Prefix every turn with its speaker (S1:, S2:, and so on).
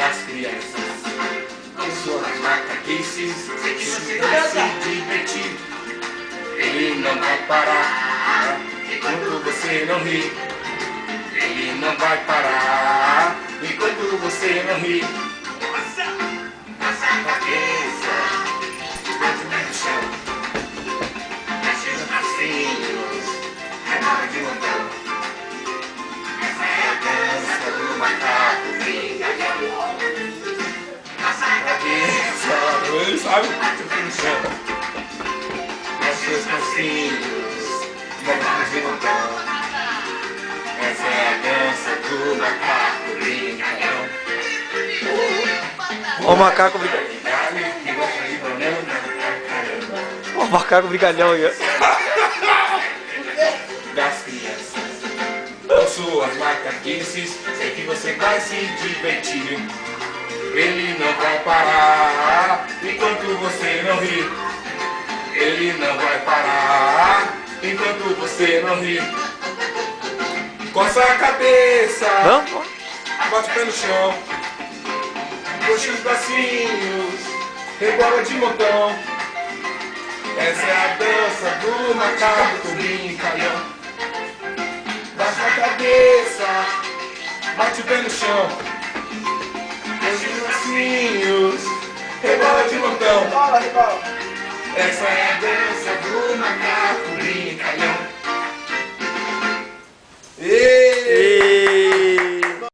S1: das crianças. Com suas macaquices, se vai se divertir. Ele não vai parar enquanto você não ri. Ele não vai parar enquanto você não ri. Passa a cabeça, bate no chão, mexe os bracinhos, rebola de montão. Essa é a dança do macaco brincalhão. Passa a cabeça, ele sabe, bate no chão, mexe os bracinhos, rebola de montão. Essa é a dança do macaco brincalhão.
S2: Ó o macaco brincalhão. Ó o macaco brincalhão aí, ó.
S1: Das crianças, com suas macaquices, sei que você vai se divertir. Ele não vai parar enquanto você não ri. Ele não vai parar enquanto você não ri. Coça a cabeça,
S2: Vamos?
S1: bate o pé no chão, puxa os bracinhos, rebola de montão. Essa é a dança do macaco brincalhão. Baixa a cabeça, bate o pé no chão, puxa os bracinhos, rebola de montão. Essa é a dança do macaco.